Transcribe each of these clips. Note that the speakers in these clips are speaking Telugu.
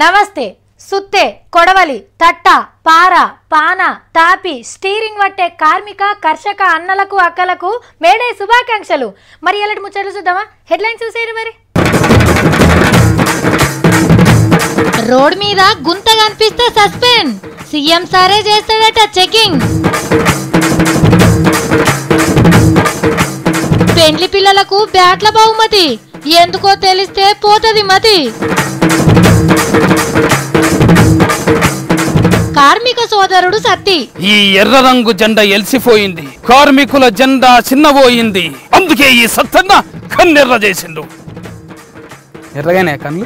నమస్తే సుత్తే కొడవలి తట్ట పార పాన తాపి స్టీరింగ్ వట్టే కార్మిక కర్షక అన్నలకు అక్కలకు మేడే శుభాకాంక్షలు. మరి ఎలాంటి ముచ్చట్లు చూద్దామా? హెడ్లైన్స్ చూసేయండి. మరి రోడ్ మీద గుంత కనిపిస్తే సస్పెండ్, సీఎం సారే చేస్తాడట చెకింగ్. పెండ్లి పిల్లలకు బ్యాట్ల బహుమతి, ఎందుకో తెలిస్తే పోతది మతి. కార్మిక సోదరుడు సత్తి, ఈ ఎర్ర రంగు జెండా ఎల్సిపోయింది, కార్మికుల జెండా చిన్నబోయింది, అందుకే ఈ సత్తన్న కన్నెర్ర చేసిండు. ఎర్రగానే కళ్ళు.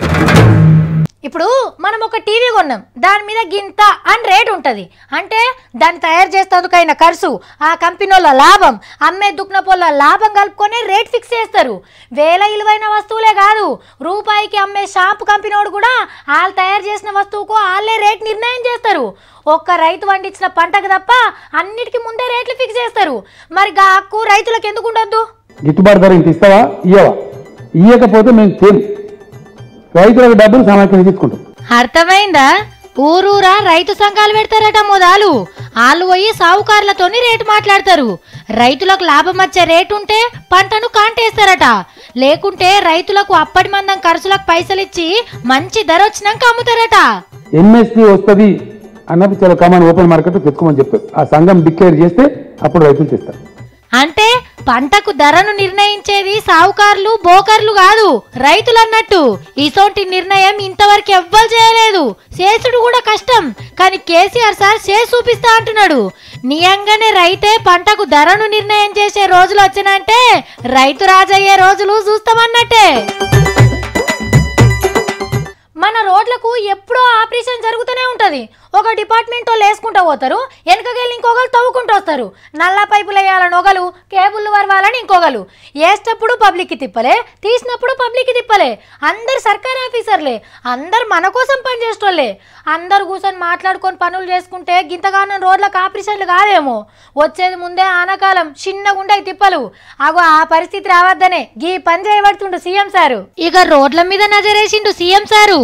ఇప్పుడు మనం ఒక టీవీ కొన్నాం, దాని మీద గింత అని రేట్ ఉంటుంది. అంటే దాన్ని తయారు చేసేందుకైన ఖర్చు, ఆ కంపెనీ వాళ్ళ లాభం, అమ్మే దుక్నపోళ్ళ లాభం కలుపుకొని రేట్ ఫిక్స్ చేస్తారు. వేల విలువైన వస్తువులే కాదు, రూపాయికి అమ్మే షాంపు కంపెనీ వాడు కూడా వాళ్ళు తయారు చేసిన వస్తువుకు వాళ్ళే రేట్ నిర్ణయం చేస్తారు. ఒక్క రైతు పండించిన పంటకు తప్ప అన్నిటికీ ముందే రేట్లు ఫిక్స్ చేస్తారు. మరి గా హక్కు రైతులకు ఎందుకు ఉండొద్దు? గిట్టుబాటు ధర ఇంత ఇస్తావా, ఇయ్యవా? ఇయ్యకపోతే మేము చేయం, రైతులకు డబ్బులు సమీకరించుకుంటాం. అర్థమైందా? ఊరూరా రైతు సంఘాలు పెడతారట మొదలు. వాళ్ళు పోయి సావుకారులతోని రేటు మాట్లాడతారు. రైతులకు లాభం వచ్చే రేటు ఉంటే పంటను కాంటేస్తారట, లేకుంటే రైతులకు అప్పటి మందం ఖర్చులకు పైసలు ఇచ్చి మంచి ధర వచ్చినాక అమ్ముతారట. ఎంఎస్పీ వస్తుంది అన్నది చాలా కామన్, ఓపెన్ మార్కెట్ తెచ్చుకోమని చెప్పారు. ఆ సంఘం డిక్లేర్ చేస్తే అప్పుడు రైతులు తెస్తారు. అంటే పంటకు ధరను నిర్ణయించేది సావుకారులు బోకర్లు కాదు, రైతులు అన్నట్టు. ఇసోంటి నిర్ణయం ఇంతవరకు ఎవ్వరు చేయలేదు, చేసుడు కూడా కష్టం. కానీ కేసీఆర్ సార్ చేసి చూపిస్తా అంటున్నాడు. నియంగానే రైతే పంటకు ధరను నిర్ణయం చేసే రోజులు వచ్చినంటే రైతు రాజయ్యే రోజులు చూస్తామన్నట్టే. మన రోడ్లకు ఎప్పుడో ఆపరేషన్ జరుగుతూనే ఉంటది. ఒక డిపార్ట్మెంట్ వాళ్ళు వేసుకుంటూ పోతారు, వెనకకెళ్ళి ఇంకొకరు తవ్వుకుంటూ వస్తారు. నల్ల పైపులు వేయాలని ఒకరు, కేబుల్ వరవాలని ఇంకొకరు. వేసేటప్పుడు పబ్లిక్కి తిప్పలే, తీసినప్పుడు పబ్లిక్కి తిప్పలే. అందరు సర్కార్ ఆఫీసర్లే, అందరు మన కోసం పనిచేసేటోళ్ళే. అందరు కూర్చొని మాట్లాడుకొని పనులు చేసుకుంటే గింతగానం రోడ్లకు ఆపరేషన్లు కాదేమో. వచ్చేది ముందే ఆనకాలం, చిన్నగుండయి తిప్పలు. అగో ఆ పరిస్థితి రావద్దనే గీ పని చేయబడుతుండు సీఎం సారు. ఇక రోడ్ల మీద నజరేసిండు సీఎం సారు.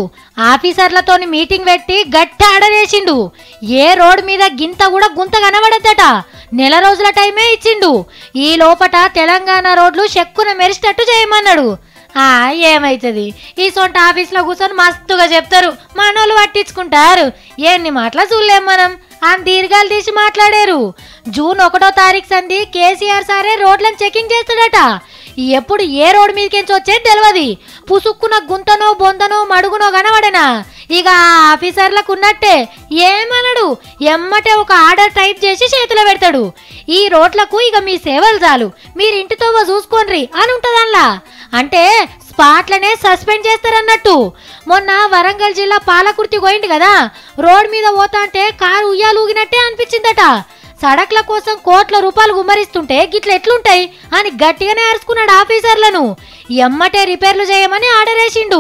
ఆఫీసర్లతోని మీటింగ్ పెట్టి గట్టి ఆడరేసిండు. ఏ రోడ్ మీద గింత కూడా గుంత కనబడద్దట, నెల రోజుల టైమే ఇచ్చిండు. ఈ లోపట తెలంగాణ రోడ్లు చెక్కున మెరిసేటట్టు చేయమన్నాడు. ఏమైతుంది, ఈ సొంత ఆఫీస్లో కూర్చొని మస్తుగా చెప్తారు, మనోళ్ళు పట్టించుకుంటారు. ఎన్ని మాటలు చూడలేం మనం, అని దీర్ఘాలు తీసి మాట్లాడారు. జూన్ 1వ తారీఖు సంది కేసీఆర్ సారే రోడ్లను చెకింగ్ చేస్తాడట. ఎప్పుడు ఏ రోడ్ మీదకించి వచ్చేది తెలియదు. పుసుక్కున గుంతనో బొందనో మడుగునో కనబడనా ఇక ఆఫీసర్లకు ఉన్నట్టే ఏమనడు, ఎమ్మటే ఒక ఆర్డర్ టైప్ చేసి చేతిలో పెడతాడు. ఈ రోడ్లకు ఇక మీ సేవలు చాలు, మీరు ఇంటితో చూసుకోండి అని ఉంటదల్లా. అంటే స్పాట్లనే సస్పెండ్ చేస్తారన్నట్టు. మొన్న వరంగల్ జిల్లా పాలకుర్తి పోయింది కదా, రోడ్ మీద పోతా అంటే కారు ఉయ్యాలూగినట్టే అనిపించిందట. సడక్ల కోసం కోట్ల రూపాయలు గుమ్మరిస్తుంటే గిట్ల ఎట్లుంటాయి అని గట్టిగానే అరుచుకున్నాడు ఆఫీసర్లను. ఎమ్మటే రిపేర్లు చేయమని ఆర్డర్ వేసిండు.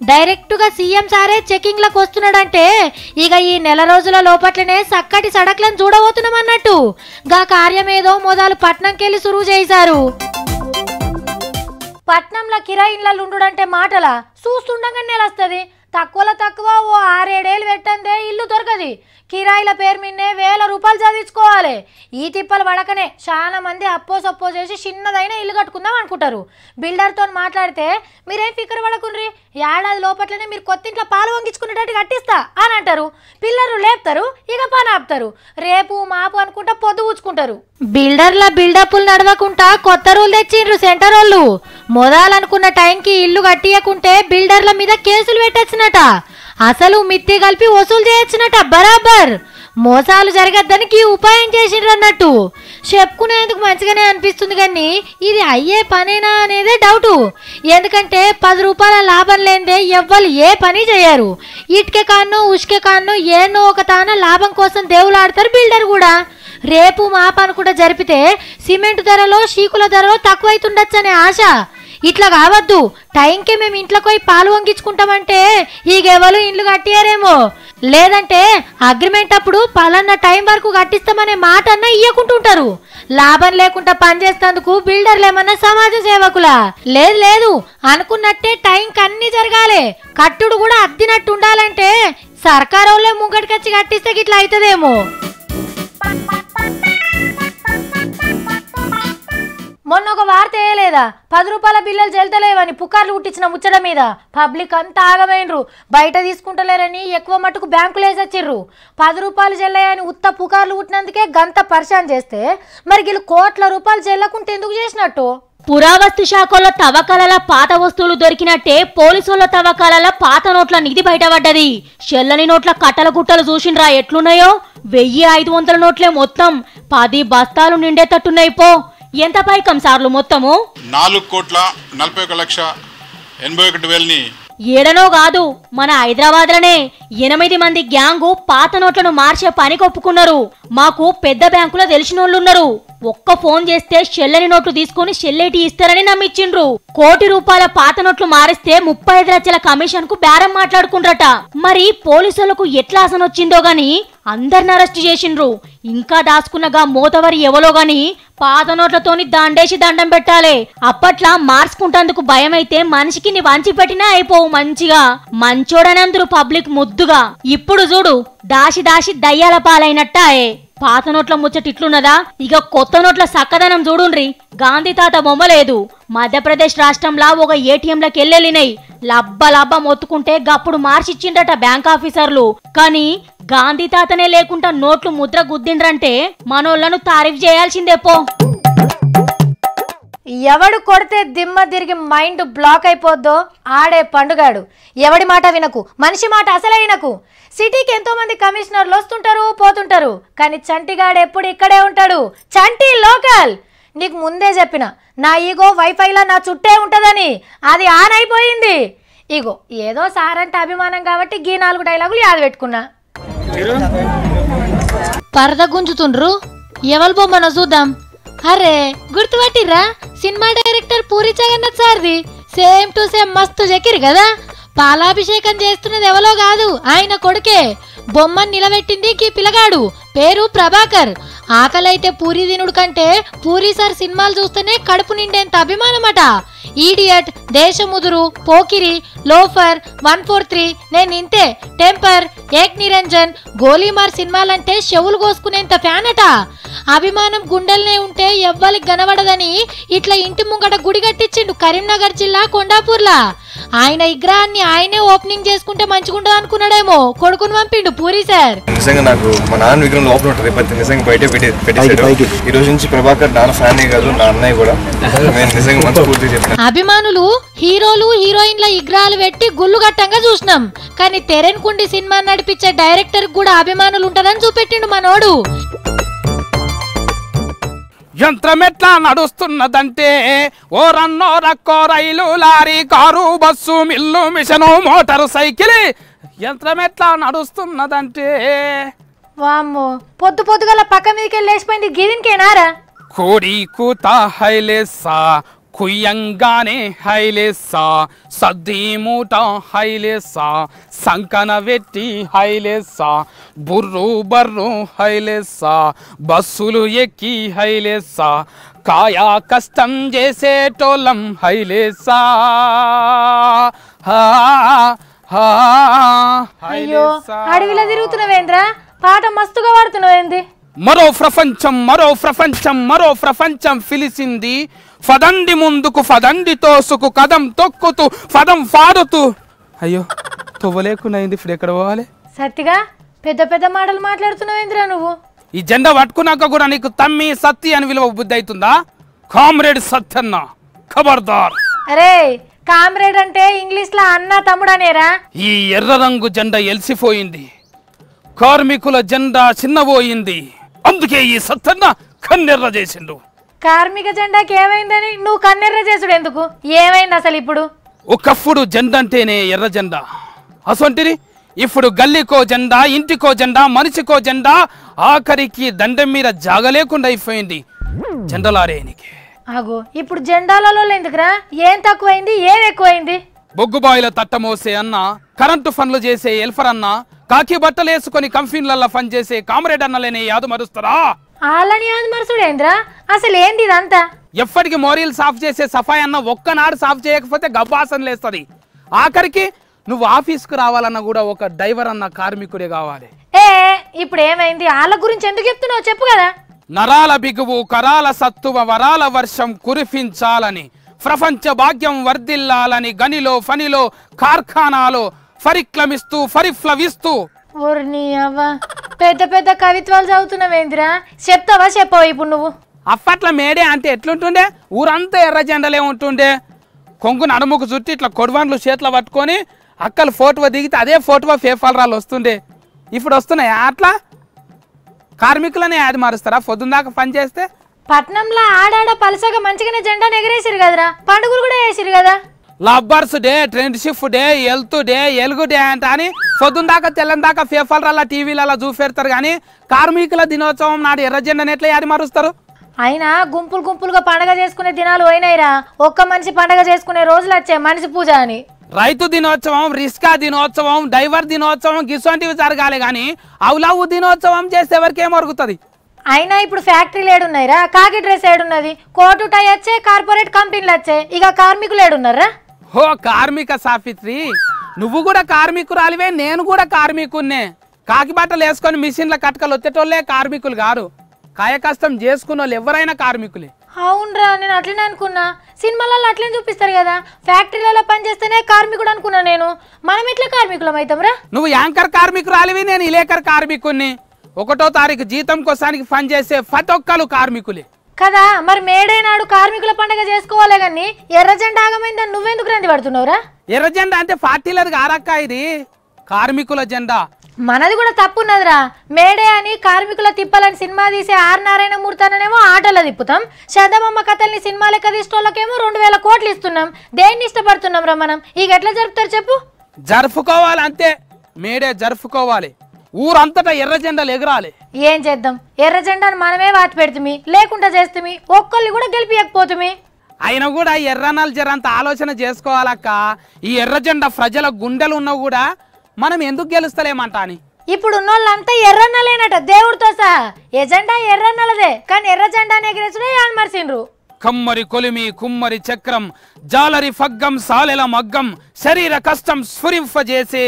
డైరెక్టుగా సీఎం సారే చెకింగ్లకు వస్తున్నాడంటే ఇక ఈ నెల రోజుల లోపట్లనే చక్కటి సడక్లను చూడబోతున్నామన్నట్టు. గా కార్యమేదో మొదలు పట్నంకెళ్ళి సురువు చేశారు. పట్నంలో కిరాయి ఇళ్ళలు ఉండుడంటే మాటలా, చూస్తుండగానే నెలస్తుంది. తక్కువలో తక్కువ ఓ 6-7 ఏళ్ళు పెట్టందే ఇల్లు దొరకది. కిరాయిల పేరు మీదనే వేల రూపాయలు చదివించుకోవాలి. ఈ తిప్పలు పడకనే చాలా మంది అప్పో సప్పో చేసి చిన్నదైన ఇల్లు కట్టుకుందాం అనుకుంటారు. బిల్డర్తో మాట్లాడితే మీరేం ఫికర్ పడకుండ్రి, ఏడాది లోపట్లనే మీరు కొత్తింట్లో పాలు వంగించుకునేటట్టు కట్టిస్తా అని అంటారు. పిల్లలు లేపుతారు, ఇక పని ఆపుతారు. రేపు మాపు అనుకుంటా పొద్దు ఊచుకుంటారు. బిల్డర్ల బిల్డప్లు నడవకుండా కొత్త రూల్ తెచ్చిండ్రు సెంటర్ వాళ్ళు. మొదలనుకున్న టైంకి ఇల్లు కట్టియకుంటే బిల్డర్ల మీద కేసులు పెట్టొచ్చునట, అసలు మిత్తి కలిపి వసూలు చేయొచ్చునట. బరాబర్ మోసాలు జరగద్దానికి ఉపాయం చేసిండ్రు అన్నట్టు. చెప్పుకునేందుకు మంచిగానే అనిపిస్తుంది, కానీ ఇది అయ్యే పనేనా అనేదే డౌటు. ఎందుకంటే 10 రూపాయల లాభం లేదే ఎవ్వరు ఏ పని చేయరు. ఇటుకే కాన్నో ఉష్కే కాన్నో ఏనో ఒక తాన లాభం కోసం దేవులాడతారు బిల్డర్ కూడా. రేపు మాపను కూడా జరిపితే సిమెంట్ ధరలో షీకుల ధరలో తక్కువైతుండొచ్చనే ఆశ. ఇట్లా కావద్దు. టైంకే మేము ఇంట్లోకి పోయి పాలు వంగించుకుంటామంటే ఈగెవరు ఇండ్లు కట్టియారేమో. లేదంటే అగ్రిమెంట్ అప్పుడు పలానా టైం వరకు కట్టిస్తామనే మాట అన్నా ఇయ్యకుంటుంటారు. లాభం లేకుండా పనిచేస్తేందుకు బిల్డర్లు ఏమన్నా సమాజ సేవకులా? లేదు లేదు, అనుకున్నట్టే టైంకి అన్ని జరగాలి. కట్టుడు కూడా అద్దినట్టు ఉండాలంటే సర్కారు వాళ్ళే ముంగటికొచ్చి కట్టిస్తే గిట్లా అవుతుందేమో. మొన్న ఒక వార్త వేయలేదా, 10 రూపాయల బిల్లలు చెల్తలేవని పుకార్లు పుట్టించిన ముచ్చట మీద పబ్లిక్ అంతా ఆగమైనరు. బయట తీసుకుంటలేరని ఎక్కువ మట్టుకు బ్యాంకులు వేసొచ్చిర్రు. 10 రూపాయలు చెల్లయని ఉత్త పుకార్లు పుట్టినందుకే గంత పరిశాన్ చేస్తే మరి వీళ్ళు కోట్ల రూపాయలు చెల్లకుంటే ఎందుకు చేసినట్టు? పురావస్తు శాఖలో తవ్వకాల పాత వస్తువులు దొరికినట్టే పోలీసుల తవ్వకాల పాత నోట్ల నిధి బయటపడ్డది. చెల్లని నోట్ల కట్టల గుట్టలు చూసిండ్రా ఎట్లున్నాయో? 1500 నోట్లే మొత్తం 10 బస్తాలు నిండేటట్టున్నాయి. పో ఎంత పైకం సార్లు మొత్తము? 4,41,81,000ని ఏడనో కాదు, మన హైదరాబాద్లోనే 8 మంది గ్యాంగు పాత నోట్లను మార్చే పనికి ఒప్పుకున్నారు. మాకు పెద్ద బ్యాంకులో తెలిసినోళ్ళున్నారు. ఒక్క ఫోన్ చేస్తే చెల్లని నోట్లు తీసుకుని చెల్లేటి ఇస్తారని నమ్మిచ్చిండ్రు. ₹1 కోటి పాత నోట్లు మారిస్తే 35 లక్షల కమిషన్ కు బేరం మాట్లాడుకుండ్రట. మరి పోలీసులకు ఎట్లా ఆసనొచ్చిందో గాని అందరిని అరెస్ట్ చేసిండ్రు. ఇంకా దాచుకున్నగా మోతవరి ఎవలో గాని పాత నోట్లతోని దండేసి దండం పెట్టాలి. అప్పట్లా మార్చుకుంటందుకు భయమైతే మనిషికి నీ వంచి పెట్టినా అయిపోవు మంచిగా. మంచోడనందరు పబ్లిక్ ముద్దుగా. ఇప్పుడు చూడు దాసి దాసి దయ్యాల పాలైనట్టాయే. పాత నోట్ల ముచ్చట ఇట్లున్నదా? ఇక కొత్త నోట్ల సక్కదనం చూడుండ్రి. గాంధీ తాత బొమ్మ లేదు. మధ్యప్రదేశ్ రాష్ట్రంలో ఒక ఏటీఎంలకు వెళ్ళినాయి. లబ్బ లబ్బ మొత్తుకుంటే గప్పుడు మార్చిచ్చిండట బ్యాంక్ ఆఫీసర్లు. కానీ గాంధీ తాతనే లేకుండా నోట్లు ముద్ర గుద్దిండ్రంటే మనోళ్లను తారీఫ్ చేయాల్సిందే. పో ఎవడు కొడితే దిమ్మ తిరిగి మైండ్ బ్లాక్ అయిపోద్దో ఆడే పండుగాడు. ఎవడి మాట వినకు, మనిషి మాట అసలే వినకు. సిటీకి ఎంతో మంది కమిషనర్లు వస్తుంటారు పోతుంటారు, కానీ చంటిగాడు ఎప్పుడు ఇక్కడే ఉంటాడు. చంటి లోకల్. నీకు ముందే చెప్పిన నా ఈగో వైఫైలా నా చుట్టే ఉంటదని, అది ఆన్ అయిపోయింది. ఇగో ఏదో సార్ అంటే అభిమానం కాబట్టి గీ 4 డైలాగులు యాద పెట్టుకున్నా. పరద గుంజుతుండ్రు, ఎవరి బొమ్మనో చూద్దాం. అరే గుర్తుపట్టిర్రా, సినిమా డైరెక్టర్ పూరి జగన్నాథ్ సార్ది. సేమ్ టు సేమ్ మస్తు చెక్కిరు కదా. పాలాభిషేకం చేస్తున్నది ఎవలో కాదు, ఆయన కొడుకే. బొమ్మను నిలబెట్టింది గీ పిల్లగాడు, పేరు ప్రభాకర్. ఆకలైతే పూరి తినుడు కంటే పూరి సార్ సినిమాలు చూస్తేనే కడుపు నిండేంత అభిమానమట. ఈడియట్, దేశముదురు, పోకిరి, లోఫర్, 143, నేను ఇంతే, టెంపర్, ఏక్ నిరంజన్, గోలీమార్ సినిమాలంటే చెవులు కోసుకునేంత ఫ్యాన్ అట. అభిమానం గుండెల్నే ఉంటే ఎవ్వరికి కనబడదని ఇట్లా ఇంటి ముంగట గుడి కట్టించిండు కరీంనగర్ జిల్లా కొండాపూర్లా. ఆయన విగ్రహాన్ని ఆయనే ఓపెనింగ్ చేసుకుంటే మంచిగుండదు అనుకున్నాడేమో, కొడుకుని పంపిండు పూరి సార్. నిజంగా నాకు మా నాన్న విగ్రహం లోపల ఉంటుంది, నిజంగా బయట పెట్టేసాడు. ఈ రోజు నుంచి ప్రభాకర్ నాన్న ఫ్యానే కాదు, నా అన్నయ్య కూడా. నిజంగా మనస్ఫూర్తిగా చెప్పిన అభిమానులు హీరోలు హీరోయిన్ల విగ్రహాలు పెట్టి గుళ్ళు గట్టంగా చూసినాం, కానీ తెరెన్కుండి సినిమా నడిపించే డైరెక్టర్ కూడా అభిమానులు ఉంటదని చూపెట్టిండు మనోడు. యంత్రం ఎట్లా నడుస్తున్నదంటే ఓ రన్నో రక్కో rail lorry car bus mill machine motor cycle. యంత్రం ఎట్లా నడుస్తున్నదంటే వామ్మో, పొద్దు పొద్దుగల పక్క మీదకి వెళ్ళి లేచిపోయింది గిదినికేనారా? కోడి కూత హైలేసా, కుయ్యంగానే హైలేసా, సద్ది మూట హైలేసా, సంకన వెట్టి హైలేసా, బుర్రు బర్రు హైలేసా, బస్సులు ఎక్కి హైలేసా, కాయా కష్టం చేసేటోళ్ళం హైలేసా. అయ్యో అడవిలో తిరుగుతున్నావేంద్రా, పాట మస్తుగా పాడుతున్నావేంది? మరో ప్రపంచం మరో ప్రపంచం మరో ప్రపంచం పిలిచింది, ఫదండి ముందుకు ఫదండి తోసుకు కదం తొక్కుతూ పదం పాడుతూ. అయ్యో తొవ్వలేకున్నది, ఇప్పుడు ఎక్కడ పోవాలి? సత్తిగా పెద్ద పెద్ద మాటలు మాట్లాడుతున్నావేంద్రా నువ్వు? ఈ జెండా పట్టుకున్నాక కూడా నీకు తమ్మి సత్తి అని విలువ బుద్ధి అవుతుందా? కామ్రేడ్ సత్తన్న ఖబర్దార్. అరే కామ్రేడ్ అంటే ఇంగ్లీష్ లో అన్న తమ్ముడనేరా? ఈ ఎర్ర రంగు జెండా ఎలిసిపోయింది, కార్మికుల జెండా చిన్నబోయింది, అందుకే ఈ సత్తన్న కన్నెర్ర చేసిండు. కార్మిక జెండాకి ఏమైందని నువ్వు కన్నెర్ర చేసుడు ఎందుకు? ఏమైంది అసలు ఇప్పుడు? ఒకప్పుడు జెండా అంటేనే ఎర్ర జెండా, అసొంటిది ఇప్పుడు గల్లీకో జెండా, ఇంటికో జెండా, మనిషికో జెండా, ఆఖరికి దండం మీద జాగలేకుండా అయిపోయింది జెండలారేనికి. ఆగో ఇప్పుడు జెండాలలో ఎందుకురా? ఏం తక్కువైంది, ఏం ఎక్కువైంది? బొగ్గుబాయిల తట్టమోసే అన్న, కరెంటు ఫన్లు చేసే ఎల్ఫర్ అన్న, కాకి బట్టలు వేసుకొని కంపెనీలలో ఫన్ చేసే కామ్రేడ్ అన్నలేనే యాదు మరుస్తారా? వాళ్ళని యాదు మరుసుడేంద్రా? అసలు ఏంది ఇదంతా? ఎప్పటికి మోరీలు సాఫ్ చేసే సఫాయి అన్న ఒక్కనాడు సాఫ్ చేయకపోతే గబ్బాసన లేస్తుంది. ఆఖరికి నువ్వు ఆఫీస్కు రావాలన్నా కూడా ఒక డ్రైవర్ అన్న కార్మికుడే కావాలి. ఇప్పుడు ఏమైంది? వాళ్ళ గురించి ఎందుకు చెప్తున్నావు చెప్పు కదా. నరాల బిగువు కరాల సత్తువ వరాల వర్షం కురిపించాలని, ప్రపంచ భాగ్యం వర్ధిల్లాలని గనిలో ఫనిలో కార్ఖానాలో ఫరిక్లమిస్తూ ఫరిఫ్లవిస్తూ. ఓర్ని అవ్వ, పెద్ద పెద్ద కవిత్వాలు చదువుతున్నావేంద్రా? చెప్తావా చెప్పవా ఇప్పుడు నువ్వు? అప్పట్లో మేడే అంటే ఎట్లుంటుండే? ఊరంతా ఎర్ర జెండలే ఉంటుండే. కొంగు నడుముకు చుట్టి ఇట్లా కొడవన్లు చేతిలో పట్టుకొని అక్కలు ఫోటో దిగితే అదే ఫోటో ఫేఫాలరాలు వస్తుండే. ఇప్పుడు వస్తున్నాయి అట్లా? కార్మికులనే యాది మారుస్తారా పొద్దున్న దాకా పని చేస్తే? పట్నంలో ఆడాడ పలసగా మంచిగానే జెండాను ఎగరేసిరు కదరా, పండుగలు కూడా వేసిరు కదా. Lovers day, friendship day, health day, ఎలుగు డే అంట అని పొద్దున్న దాకా తెల్లని దాకా ఫేఫాలరాల టీవీలలో చూపెడతారు. కానీ కార్మికుల దినోత్సవం నాడు ఎర్ర జెండాను ఎట్లా యాది మారుస్తారు? అయినా గుంపులు గుంపులుగా పండగ చేసుకునే దినాలు పోయినాయిరా. ఒక్క మనిషి పండగ చేసుకునే రోజులు వచ్చే మనిషి పూజ అని. రైతు దినోత్సవం, రిస్కా దినోత్సవం, డ్రైవర్ దినోత్సవం గిసొంటివి జరగాలి. కానీ అవులావు దినోత్సవం చేస్తే ఎవరికేం అరుగుతుంది? అయినా ఇప్పుడు ఫ్యాక్టరీలు ఏడున్నాయిరా? కాకి డ్రెస్ ఏడున్నది? కోటు టై వచ్చే, కార్పొరేట్ కంపెనీలు వచ్చే, ఇక కార్మికులు ఏడున్నారా? హో కార్మిక సాఫిత్రి, నువ్వు కూడా కార్మికురాలివే, నేను కూడా కార్మికున్నే. కాకి బట్టలు వేసుకొని మిషన్ల కట్టకలు వచ్చేటోళ్ళే కార్మికులు గారు. కాయ కష్టం చేసుకున్న వాళ్ళు ఎవరైనా కార్మికులే. అవునరా, నేను అట్లనే అనుకున్నా. సినిమాలలో అట్లనే చూపిస్తారు కదా, ఫ్యాక్టరీలలో పనిచేస్తేనే కార్మికుడు అనుకున్నా నేను. మనం ఎట్లా కార్మికులం అవుతాంరా? నువ్వు యాంకర్ కార్మికురాలివి, నేను ఇలేకర్ కార్మికుని. 1వ తారీఖు జీతం కోసానికి పని చేసే ప్రతి ఒక్కరు కార్మికులే కదా. మరి మేడే నాడు కార్మికుల పండుగ చేసుకోవాలే కానీ ఎర్ర జెండా ఆగమైందని నువ్వెందుకు రంది పడుతున్నావురా? ఎర్ర జెండా అంటే పార్టీలది కారక్క, ఇది కార్మికుల జెండా. మనది కూడా తప్పున్నదిరా. మేడే అని కార్మికుల తిప్పాలని సినిమా తీసే ఆర్ నారాయణ మూర్తనేమో ఆటోలో తిప్పుతాం, చందమామ కథల్ని సినిమా లెక్క తీసుకోవాలకేమో 2000 కోట్లు ఇస్తున్నాం. దేన్ని ఇష్టపడుతున్నాం రా మనం? ఇక ఎట్లా జరుపుతారు చెప్పు? జరుపుకోవాలి అంతే, మేడే జరుపుకోవాలి. ఊరంతటా ఎర్ర జెండాలు ఎగరాలి. ఏం చేద్దాం? ఎర్ర జెండాను మనమే వాటి పెడుతుమి, లేకుండా చేస్తుమి, ఒక్కళ్ళు కూడా గెలిపియకపోతుమి. అయినా కూడా ఎర్రనాలు జరంత ఆలోచన చేసుకోవాలక్క. ఈ ఎర్ర జెండా ప్రజల గుండెలు ఉన్నా కూడా మనం ఎందుకు గెలుస్తలేమంట అని. ఇప్పుడు ఉన్నోళ్ళంతా ఎర్రన్నలేనట దేవుడితో సహా. ఎజెండా ఎర్రన్నలదే, కానీ ఎర్ర జెండాని ఎగిరేసుడే యాన్మర్సిండ్రు. కమ్మరి కొలిమి కుమ్మరి చక్రం జాలరి ఫగ్గం సాలెల మగ్గం శరీర కష్టం స్ఫురింపజేసే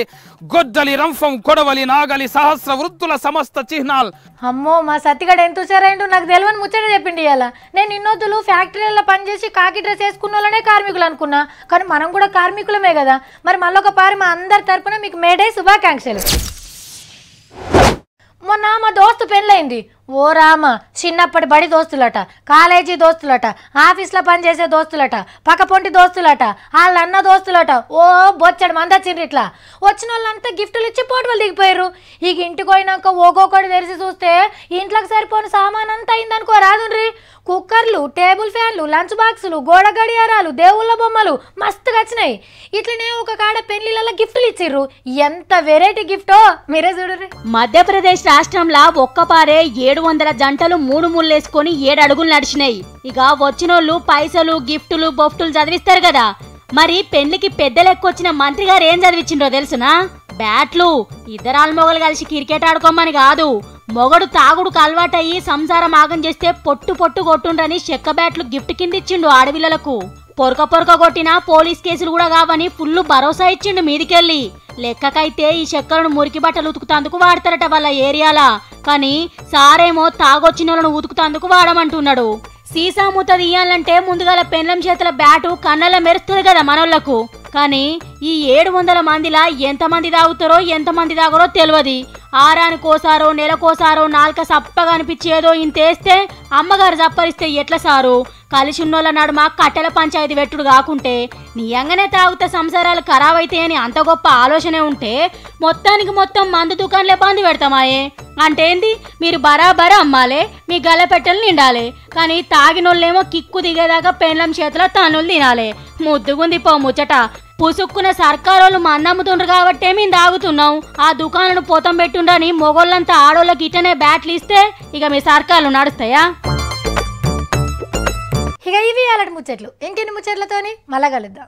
గొడ్డలి రంఫం కొడవలి నాగలి సహస్ర వృత్తుల సమస్త చిహ్నాల్. అమ్మో, మా సత్తిగడ ఎంత హుషారైండు, నాకు తెలియని ముచ్చట చెప్పిండి ఇవాళ. నేను ఇన్నొద్దులు ఫ్యాక్టరీలలో పనిచేసి కాకి డ్రెస్ వేసుకున్న వాళ్ళనే కార్మికులు అనుకున్నా, కానీ మనం కూడా కార్మికులమే కదా. మరి మళ్ళొక పారి మా అందరి తరపున మీకు మేడే శుభాకాంక్షలు. మొన్న మా దోస్తు పెళ్ళైంది. ఓ రామ, చిన్నప్పటి బడి దోస్తులట, కాలేజీ దోస్తులట, ఆఫీస్లో పనిచేసే దోస్తులట, పక్కపొంటి దోస్తులట, వాళ్ళ అన్న దోస్తులట. ఓ బొచ్చడు మంది వచ్చిండ్రు. ఇట్లా వచ్చిన వాళ్ళంతా గిఫ్టులు ఇచ్చి పోటువలు దిగిపోయారు. ఇక ఇంటికి పోయినాక ఒక్కొక్కటి తెరిచి చూస్తే ఇంట్లోకి సరిపోని సామాన్ అంతా అయిందనుకో రాదుండ్రి. కుక్కర్లు, టేబుల్ ఫ్యాన్లు, లంచ్ బాక్సులు, గోడ గడియారాలు, దేవుళ్ళ బొమ్మలు మస్తుగా వచ్చినాయి. ఇట్లనే ఒక కాడ పెళ్లిళ్ళ గిఫ్టులు ఇచ్చిర్రు. ఎంత వెరైటీ గిఫ్టో మీరే చూడరు. మధ్యప్రదేశ్ రాష్ట్రంలో ఒక్కపారే 700 జంటలు 3 ముళ్ళేసుకొని 7 అడుగులు నడిచినాయి. ఇక వచ్చినోళ్ళు పైసలు, గిఫ్టులు, బొఫ్టులు చదివిస్తారు కదా. మరి పెళ్లికి పెద్దలెక్కొచ్చిన మంత్రి గారు ఏం చదివించిండ్రో తెలుసునా? బ్యాట్లు. ఇద్దరు ఆల్మొగలు కలిసి క్రికెట్ ఆడుకోమని కాదు, మొగడు తాగుడుకు అలవాటయ్యి సంసారం ఆగం చేస్తే పొట్టు పొట్టు కొట్టుండ్రని చెక్క బ్యాట్లు గిఫ్ట్ కింద ఇచ్చిండు ఆడపిల్లలకు. పొరక పొరక కొట్టినా పోలీస్ కేసులు కూడా కావని ఫుల్లు భరోసా ఇచ్చిండు మీదికెళ్ళి. లెక్కకైతే ఈ చెక్కలను మురికి బట్టలు ఉతుకుతందుకు వాడతారట వాళ్ళ ఏరియాలా. కానీ సారేమో తాగొచ్చినోళ్ళను ఉతుకుతందుకు వాడమంటున్నాడు. సీసా మూత తీయాలంటే ముందుగాల పెన్లం చేతుల బ్యాటు కన్నెల మెరుస్తుంది కదా మనోళ్లకు. కానీ ఈ 700 మందిలా ఎంతమంది తాగుతారో ఎంతమంది తాగరో తెలియదు. ఆరానికోసారో నెలకోసారో నాలుక సప్పగా అనిపించేదో ఇంతేస్తే అమ్మగారు చప్పరిస్తే ఎట్లా సారు? కలిసి ఉన్నోళ్ళ నడుమ కట్టెల పంచాయతీ వెట్టుడు కాకుంటే నియంగానే తాగుతా సంసారాలు ఖరాబ్ అయితాయని అంత గొప్ప ఆలోచనే ఉంటే మొత్తానికి మొత్తం మందు దుకాణాలే బంద్ పెడతామాయే. అంటేంది? మీరు బరాబరా అమ్మాలే, మీ గల్లపెట్టెలు నిండాలి. కానీ తాగినోళ్ళేమో కిక్కు దిగేదాకా పెన్లం చేతిలో తన్నులు తినాలి. ముద్దుగుంది పో ముచ్చట. పుసుక్కున్న సర్కారోళ్ళు మన్నమ్ముతుండ్రు కాబట్టే మేము తాగుతున్నాం. ఆ దుకాణాలను పోతం పెట్టుండని మొగోళ్ళంతా ఆడోళ్ళకి ఇట్టనే బ్యాట్లు ఇస్తే ఇక మీ సర్కార్లు నడుస్తాయా? ఇక ఇవి అలాంటి ముచ్చట్లు ఇంకెన్ని ముచ్చట్లతోని మళ్ళా కలుద్దాం.